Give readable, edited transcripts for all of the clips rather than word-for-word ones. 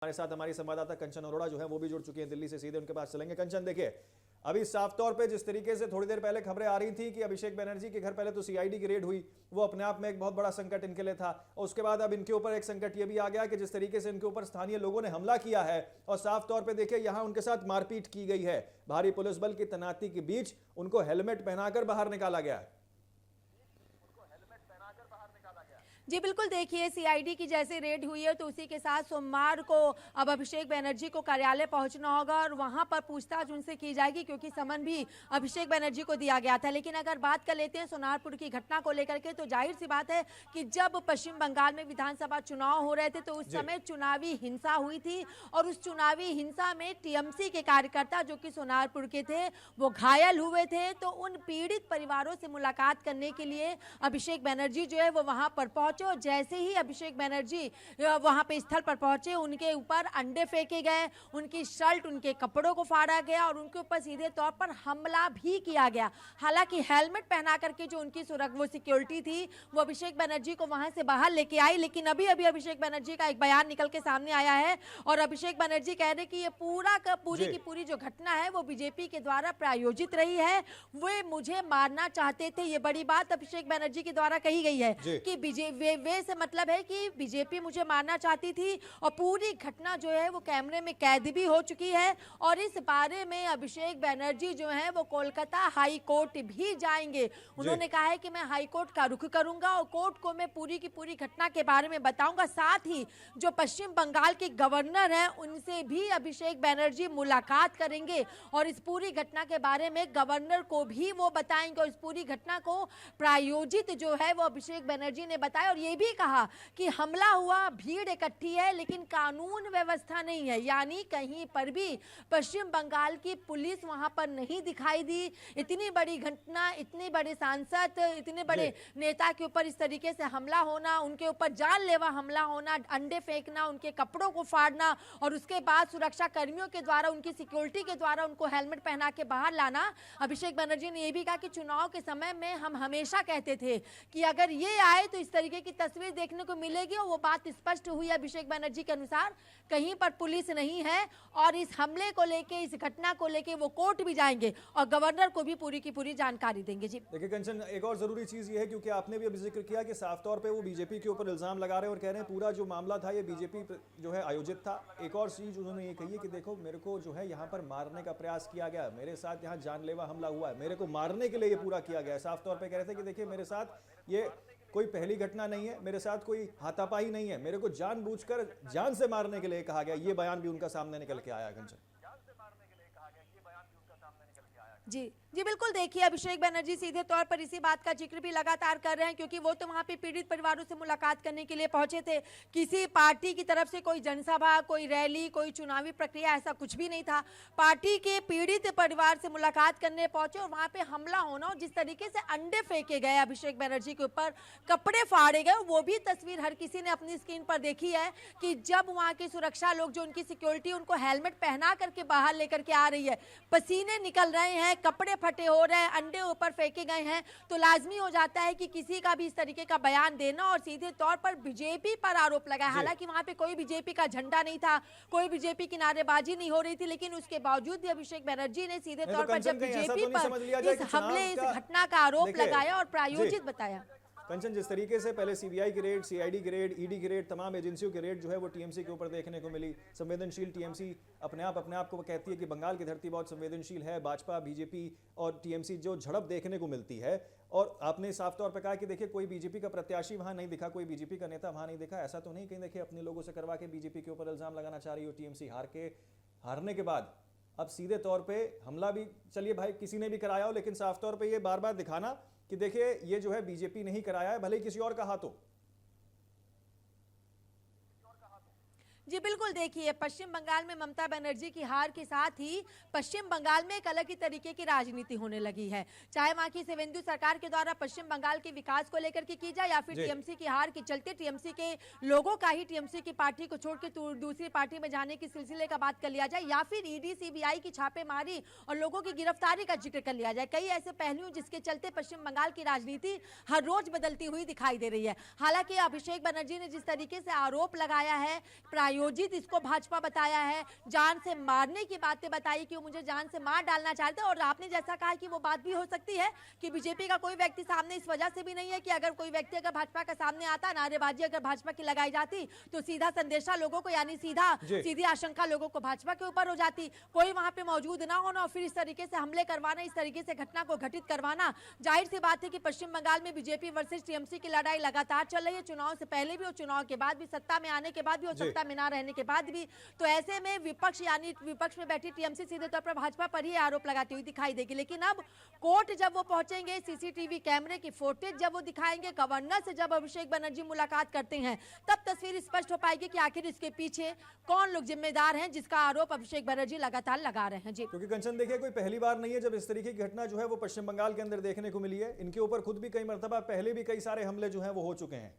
हमारे साथ हमारी संवाददाता कंचन अरोड़ा जो है वो भी जुड़ चुकी हैं दिल्ली से, सीधे उनके पास चलेंगे। कंचन, देखिए अभी साफ तौर पे जिस तरीके से थोड़ी देर पहले खबरें आ रही थी कि अभिषेक बनर्जी के घर पहले तो सीआईडी की रेड हुई, वो अपने आप में एक बहुत बड़ा संकट इनके लिए था, और उसके बाद अब इनके ऊपर एक संकट ये भी आ गया कि जिस तरीके से इनके ऊपर स्थानीय लोगों ने हमला किया है और साफ तौर पे देखिए यहां उनके साथ मारपीट की गई है। भारी पुलिस बल की तैनाती के बीच उनको हेलमेट पहनाकर बाहर निकाला गया है। जी बिल्कुल, देखिए सीआईडी की जैसे रेड हुई है तो उसी के साथ सोमवार को अब अभिषेक बनर्जी को कार्यालय पहुंचना होगा और वहां पर पूछताछ उनसे की जाएगी, क्योंकि समन भी अभिषेक बनर्जी को दिया गया था। लेकिन अगर बात कर लेते हैं सोनारपुर की घटना को लेकर के, तो जाहिर सी बात है कि जब पश्चिम बंगाल में विधानसभा चुनाव हो रहे थे तो उस समय चुनावी हिंसा हुई थी और उस चुनावी हिंसा में टीएमसी के कार्यकर्ता जो कि सोनारपुर के थे वो घायल हुए थे। तो उन पीड़ित परिवारों से मुलाकात करने के लिए अभिषेक बनर्जी जो है वो वहां पर पहुंचे, और जैसे ही अभिषेक बनर्जी वहां पे स्थल पर पहुंचे उनके ऊपर अंडे फेंके गए, उनकी शर्ट उनके कपड़ों को फाड़ा गया और उनके ऊपर सीधे तौर पर हमला भी किया गया। हालांकि हेलमेट पहना करके जो उनकी वो सिक्योरिटी थी वो अभिषेक बनर्जी को वहां से बाहर लेके आई, लेकिन अभी अभी अभिषेक बनर्जी का एक बयान निकल के सामने आया है और अभिषेक बनर्जी कह रहे कि ये पूरी की पूरी जो घटना है वो बीजेपी के द्वारा प्रायोजित रही है, वे मुझे मारना चाहते थे। ये बड़ी बात अभिषेक बनर्जी के द्वारा कही गई है कि वे से मतलब है कि बीजेपी मुझे मारना चाहती थी और पूरी घटना जो है वो कैमरे में कैद भी हो चुकी है। और इस बारे में अभिषेक बनर्जी जो है वो कोलकाता हाई कोर्ट भी जाएंगे। उन्होंने कहा है कि मैं हाई कोर्ट का रुख करूंगा और कोर्ट को मैं पूरी की पूरी घटना के बारे में बताऊंगा। साथ ही जो पश्चिम बंगाल के गवर्नर हैं उनसे भी अभिषेक बनर्जी मुलाकात करेंगे और इस पूरी घटना के बारे में गवर्नर को भी वो बताएंगे। और इस पूरी घटना को प्रायोजित जो है वो अभिषेक बनर्जी ने बताया और ये भी कहा कि हमला हुआ, भीड़ इकट्ठी है, लेकिन कानून व्यवस्था नहीं है, यानी कहीं पर भी पश्चिम बंगाल की पुलिस वहां पर नहीं दिखाई दी। इतनी बड़ी घटना, इतने बड़े सांसद, इतने बड़े नेता के ऊपर इस तरीके से हमला होना, उनके ऊपर जानलेवा हमला होना, अंडे फेंकना, उनके कपड़ों को फाड़ना और उसके बाद सुरक्षा कर्मियों के द्वारा, उनकी सिक्योरिटी के द्वारा उनको हेलमेट पहना के बाहर लाना। अभिषेक बनर्जी ने यह भी कहा कि चुनाव के समय में हम हमेशा कहते थे कि अगर ये आए तो इस तरीके की तस्वीर देखने को मिलेगी, और वो बात स्पष्ट हुई अभिषेक बनर्जी के अनुसार। कहीं पर पुलिस नहीं है और इस हमले को लेके, इस घटना को लेके वो कोर्ट भी जाएंगे और गवर्नर को भी पूरी की पूरी जानकारी देंगे। जी देखिए कंचन, एक और जरूरी चीज ये है, क्योंकि आपने भी अभी जिक्र किया कि साफ तौर पे वो बीजेपी के ऊपर इल्जाम लगा रहे हैं और कह रहे हैं पूरा जो मामला था ये बीजेपी जो है आयोजित था। एक और चीज उन्होंने ये कही है कि देखो मेरे को जो है यहाँ पर मारने का प्रयास किया गया, मेरे साथ यहाँ जानलेवा हमला हुआ है, मेरे को मारने के लिए ये पूरा किया गया है। साफ तौर पर कह रहे थे कि देखिए मेरे साथ ये कोई पहली घटना नहीं है, मेरे साथ कोई हाथापाई नहीं है, मेरे को जानबूझकर जान से मारने के लिए कहा गया। ये बयान भी उनका सामने निकल के आया कंचन। जी बिल्कुल, देखिए अभिषेक बनर्जी सीधे तौर पर इसी बात का जिक्र भी लगातार कर रहे हैं, क्योंकि वो तो वहां पे पीड़ित परिवारों से मुलाकात करने के लिए पहुंचे थे। किसी पार्टी की तरफ से कोई जनसभा, कोई रैली, कोई चुनावी प्रक्रिया ऐसा कुछ भी नहीं था। पार्टी के पीड़ित परिवार से मुलाकात करने पहुंचे और वहां पे हमला होना और जिस तरीके से अंडे फेंके गए अभिषेक बनर्जी के ऊपर, कपड़े फाड़े गए, वो भी तस्वीर हर किसी ने अपनी स्क्रीन पर देखी है कि जब वहां के सुरक्षा लोग, जो उनकी सिक्योरिटी, उनको हेलमेट पहना करके बाहर लेकर के आ रही है, पसीने निकल रहे हैं, कपड़े फटे हो रहे हैं, अंडे ऊपर फेंके गए हैं, तो लाजमी हो जाता है कि किसी का भी इस तरीके का बयान देना और सीधे तौर पर बीजेपी पर आरोप लगाया। हालांकि वहां पे कोई बीजेपी का झंडा नहीं था, कोई बीजेपी की नारेबाजी नहीं हो रही थी, लेकिन उसके बावजूद भी अभिषेक बनर्जी ने सीधे तौर पर जब बीजेपी पर इस हमले, इस घटना का आरोप लगाया और प्रायोजित बताया। कंचन, जिस तरीके से पहले सीबीआई की रेड, सीआईडी की रेड, ईडी की रेड, तमाम एजेंसियों की रेड जो है वो टीएमसी के ऊपर देखने को मिली। संवेदनशील टीएमसी अपने आप को कहती है कि बंगाल की धरती बहुत संवेदनशील है। भाजपा, बीजेपी और टीएमसी जो झड़प देखने को मिलती है, और आपने साफ तौर पर कहा कि देखिए कोई बीजेपी का प्रत्याशी वहां नहीं दिखा, कोई बीजेपी का नेता वहां नहीं दिखा। ऐसा तो नहीं कहीं देखिए अपने लोगों से करवा के बीजेपी के ऊपर इल्जाम लगाना चाह रही हो टीएमसी। हारने के बाद अब सीधे तौर पर हमला भी, चलिए भाई किसी ने भी कराया हो, लेकिन साफ तौर पर यह बार बार दिखाना कि देखिए ये जो है बीजेपी ने ही कराया है, भले ही किसी और का हाथ हो। जी बिल्कुल, देखिए पश्चिम बंगाल में ममता बनर्जी की हार के साथ ही पश्चिम बंगाल में एक अलग ही तरीके की राजनीति होने लगी है। चाहे वहां की शिवेंदु सरकार के द्वारा पश्चिम बंगाल के विकास को लेकर के की जाए, या फिर टीएमसी की हार के चलते टीएमसी के लोगों का ही टीएमसी की पार्टी को छोड़ के दूसरी पार्टी में जाने के सिलसिले का बात कर लिया जाए, या फिर ईडी सीबीआई की छापेमारी और लोगों की गिरफ्तारी का जिक्र कर लिया जाए। कई ऐसे पहलू जिसके चलते पश्चिम बंगाल की राजनीति हर रोज बदलती हुई दिखाई दे रही है। हालांकि अभिषेक बनर्जी ने जिस तरीके से आरोप लगाया है, प्रायोजित इसको भाजपा बताया है, जान से मारने की बातें बताई कि वो मुझे जान से मार डालना चाहते हैं। और आपने जैसा कहा कि वो बात भी हो सकती है कि बीजेपी का कोई व्यक्ति सामने इस वजह से भी नहीं है कि अगर कोई व्यक्ति अगर भाजपा का सामने आता, नारेबाजी अगर भाजपा की लगाई जाती तो सीधा संदेशा लोगों को, यानी सीधी आशंका लोगों को भाजपा के ऊपर हो जाती। कोई वहां पे मौजूद ना होना और फिर इस तरीके से हमले करवाना, इस तरीके से घटना को घटित करवाना, जाहिर सी बात है कि पश्चिम बंगाल में बीजेपी वर्सेस टीएमसी की लड़ाई लगातार चल रही है, चुनाव से पहले भी और चुनाव के बाद भी, सत्ता में आने के बाद भी और सत्ता में ना रहने के बाद भी। तो ऐसे में विपक्ष यानी विपक्ष में बैठी टीएमसी सीधे तौर पर भाजपा पर ही आरोप लगाती हुई दिखाई देगी। लेकिन अब कोर्ट जब वो पहुंचेंगे, सीसीटीवी कैमरे की फुटेज जब वो दिखाएंगे, गवर्नर से जब अभिषेक बनर्जी मुलाकात करते हैं, तब तस्वीर स्पष्ट हो पाएगी कि आखिर इसके पीछे कौन लोग जिम्मेदार हैं जिसका आरोप अभिषेक बनर्जी लगातार लगा रहे हैं। जी, क्योंकि कंचन देखिए, कोई पहली बार नहीं है जब इस तरीके की घटना जो है वो पश्चिम बंगाल के अंदर देखने को मिली है। इनके ऊपर खुद भी कई मर्तबा पहले भी कई सारे हमले जो हैं वो हो चुके हैं।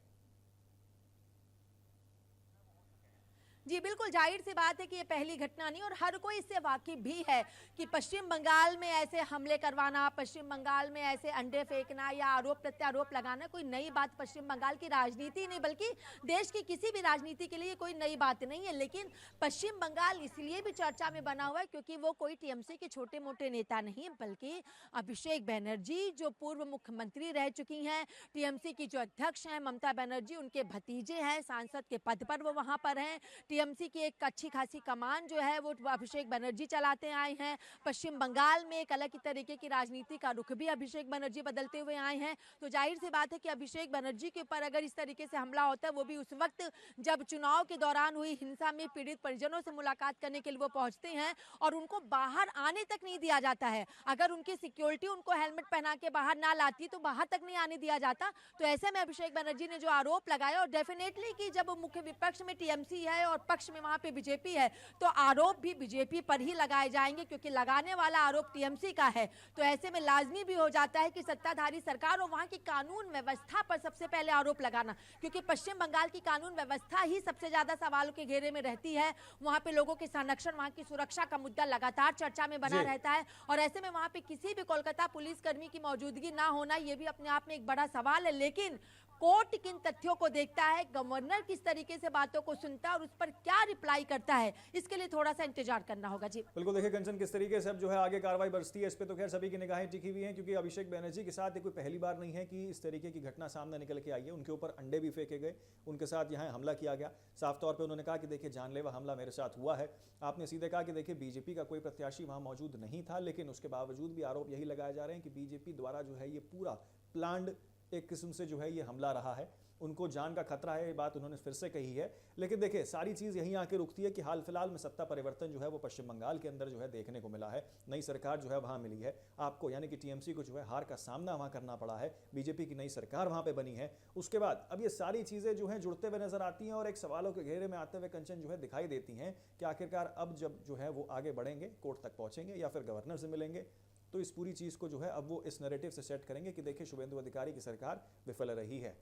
जी बिल्कुल, जाहिर सी बात है कि ये पहली घटना नहीं और हर कोई इससे वाकिफ भी है कि पश्चिम बंगाल में ऐसे हमले करवाना, पश्चिम बंगाल में ऐसे अंडे फेंकना या आरोप प्रत्यारोप लगाना कोई नई बात पश्चिम बंगाल की राजनीति नहीं, बल्कि देश की किसी भी राजनीति के लिए कोई नई बात नहीं है। लेकिन पश्चिम बंगाल इसलिए भी चर्चा में बना हुआ है क्योंकि वो कोई टीएमसी के छोटे मोटे नेता नहीं, बल्कि अभिषेक बनर्जी जो पूर्व मुख्यमंत्री रह चुकी हैं, टीएमसी की जो अध्यक्ष हैं ममता बनर्जी, उनके भतीजे हैं, सांसद के पद पर वो वहां पर हैं। टीएमसी की एक अच्छी खासी कमान जो है वो अभिषेक बनर्जी चलाते आए हैं। पश्चिम बंगाल में एक अलग तरीके की राजनीति का रुख भी अभिषेक बनर्जी बदलते हुए आए हैं। तो जाहिर सी बात है कि अभिषेक बनर्जी के ऊपर अगर इस तरीके से हमला होता है, वो भी उस वक्त जब चुनाव के दौरान हुई हिंसा में पीड़ित परिजनों से मुलाकात करने के लिए वो पहुंचते हैं और उनको बाहर आने तक नहीं दिया जाता है। अगर उनकी सिक्योरिटी उनको हेलमेट पहना के बाहर ना लाती तो बाहर तक नहीं आने दिया जाता। तो ऐसे में अभिषेक बनर्जी ने जो आरोप लगाया, और डेफिनेटली कि जब मुख्य विपक्ष में टीएमसी है और पक्ष में वहां पे बीजेपी है तो आरोप भी बीजेपी पर ही लगाए जाएंगे, क्योंकि लगाने वाला आरोप टीएमसी का है। तो ऐसे में लाजमी भी हो जाता है कि सत्ताधारी सरकार और वहां की कानून व्यवस्था पर सबसे पहले आरोप लगाना, क्योंकि पश्चिम बंगाल की कानून व्यवस्था ही सबसे ज्यादा सवालों के घेरे में रहती है। वहां पे लोगों के संरक्षण, वहां की सुरक्षा का मुद्दा लगातार चर्चा में बना रहता है, और ऐसे में वहां पे किसी भी कोलकाता पुलिसकर्मी की मौजूदगी ना होना, यह भी अपने आप में एक बड़ा सवाल है। लेकिन कोर्ट किन तथ्यों को देखता है, गवर्नर किस तरीके से बातों को सुनता है और उस पर क्या रिप्लाई करता है, इसके लिए थोड़ा सा इंतजार करना होगा। जी बिल्कुल, देखिए कंचन किस तरीके से अब जो है आगे कार्रवाई बरसती है, इस पे तो खैर सभी की निगाहें टिकी हुई हैं, क्योंकि अभिषेक बनर्जी के साथ ये कोई पहली बार नहीं है कि इस तरीके की घटना सामने निकल के आई है। उनके ऊपर अंडे भी फेंके गए, उनके साथ यहाँ हमला किया गया। साफ तौर पर उन्होंने कहा कि देखिए जानलेवा हमला मेरे साथ हुआ है। आपने सीधे कहा कि देखिए बीजेपी का कोई प्रत्याशी वहाँ मौजूद नहीं था, लेकिन उसके बावजूद भी आरोप यही लगाए जा रहे हैं कि बीजेपी द्वारा जो है ये पूरा प्लान्ड एक किस्म से जो है ये हमला रहा है, उनको जान का खतरा है, ये बात उन्होंने फिर से कही है। लेकिन देखिए सारी चीज़ यहीं आके रुकती है कि हाल फिलहाल में सत्ता परिवर्तन जो है वो पश्चिम बंगाल के अंदर जो है देखने को मिला है। नई सरकार जो है वहाँ मिली है आपको, यानी कि टीएमसी को जो है हार का सामना वहाँ करना पड़ा है, बीजेपी की नई सरकार वहाँ पे बनी है। उसके बाद अब ये सारी चीज़ें जो हैं जुड़ते हुए नजर आती हैं और एक सवालों के घेरे में आते हुए कंचन जो है दिखाई देती हैं कि आखिरकार अब जब जो है वो आगे बढ़ेंगे, कोर्ट तक पहुँचेंगे या फिर गवर्नर से मिलेंगे, तो इस पूरी चीज़ को जो है अब वो इस नैरेटिव से सेट करेंगे कि देखिए शुभेंदु अधिकारी की सरकार विफल रही है।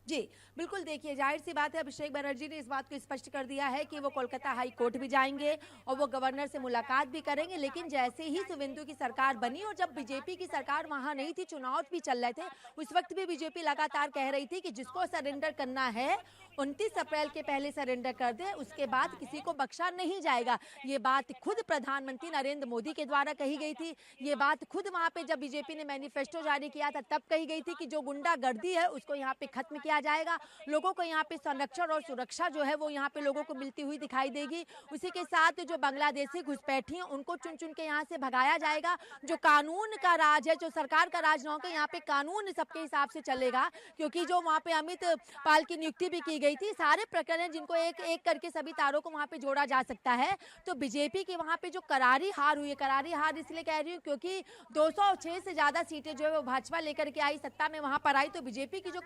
जी बिल्कुल, देखिए जाहिर सी बात है अभिषेक बनर्जी ने इस बात को स्पष्ट कर दिया है कि वो कोलकाता हाई कोर्ट भी जाएंगे और वो गवर्नर से मुलाकात भी करेंगे। लेकिन जैसे ही शुभेंदु की सरकार बनी और जब बीजेपी की सरकार वहां नहीं थी, चुनाव भी चल रहे थे, उस वक्त भी बीजेपी लगातार कह रही थी कि जिसको सरेंडर करना है 29 अप्रैल के पहले सरेंडर कर दे, उसके बाद किसी को बख्शा नहीं जाएगा। ये बात खुद प्रधानमंत्री नरेंद्र मोदी के द्वारा कही गई थी। ये बात खुद वहां पे जब बीजेपी ने मैनिफेस्टो जारी किया था तब कही गई थी कि जो गुंडागर्दी है उसको यहाँ पे खत्म किया जाएगा, लोगों को यहाँ पे संरक्षण और सुरक्षा जो है वो यहाँ पे लोगों को मिलती हुई दिखाई देगी। उसी के साथ जो बांग्लादेशी घुसपैठी हैं उनको चुन चुन के यहाँ से भगाया जाएगा। जो कानून का राज है, जो सरकार का राज ना होकर यहाँ पे कानून सबके हिसाब से चलेगा, क्योंकि जो वहाँ पे अमित पाल की नियुक्ति भी की गई थी, सारे प्रकरण जिनको एक एक करके सभी तारों को वहाँ पे जोड़ा जा सकता है। तो बीजेपी की वहाँ पे जो करारी हार हुई है, करारी हार इसलिए कह रही हूँ क्योंकि 206 से ज्यादा सीटें जो है वो भाजपा लेकर के आई, सत्ता में वहां पर आई, तो बीजेपी की जो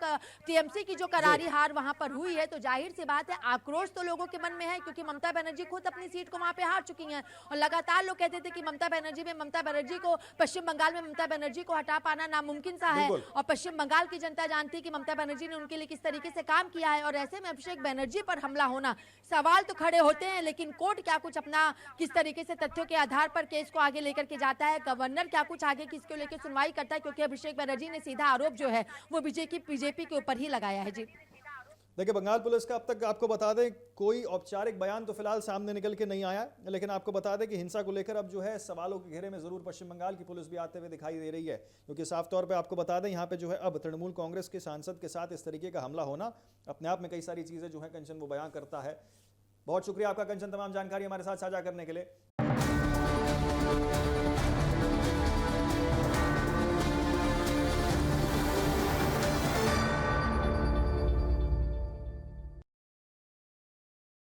टीएमसी की जो करारी हार वहां पर हुई है, तो जाहिर सी बात है आक्रोश तो लोगों के मन में है, क्योंकि ममता बनर्जी खुद अपनी सीट को वहां पे हार चुकी हैं और लगातार लोग कहते थे कि ममता बनर्जी को पश्चिम बंगाल में ममता बनर्जी को हटा पाना नामुमकिन सा है, और पश्चिम बंगाल की जनता जानती है कि ममता बनर्जी ने उनके लिए किस तरीके से काम किया है। और ऐसे में अभिषेक बनर्जी पर हमला होना, सवाल तो खड़े होते हैं, लेकिन कोर्ट क्या कुछ अपना किस तरीके से तथ्यों के आधार पर केस को आगे लेकर के जाता है, गवर्नर क्या कुछ आगे किसको लेकर सुनवाई करता है, क्योंकि अभिषेक बनर्जी ने सीधा आरोप जो है वो बीजेपी के ऊपर ही लगाया है। जी देखिए, बंगाल पुलिस का अब तक आपको बता दें कोई औपचारिक बयान तो फिलहाल सामने निकल के नहीं आया, लेकिन आपको बता दें कि हिंसा को लेकर अब जो है सवालों के घेरे में जरूर पश्चिम बंगाल की पुलिस भी आते हुए दिखाई दे रही है, क्योंकि साफ तौर पे आपको बता दें यहाँ पे जो है अब तृणमूल कांग्रेस के सांसद के साथ इस तरीके का हमला होना अपने आप में कई सारी चीजें जो है कंचन वो बयां करता है। बहुत शुक्रिया आपका कंचन, तमाम जानकारी हमारे साथ साझा करने के लिए।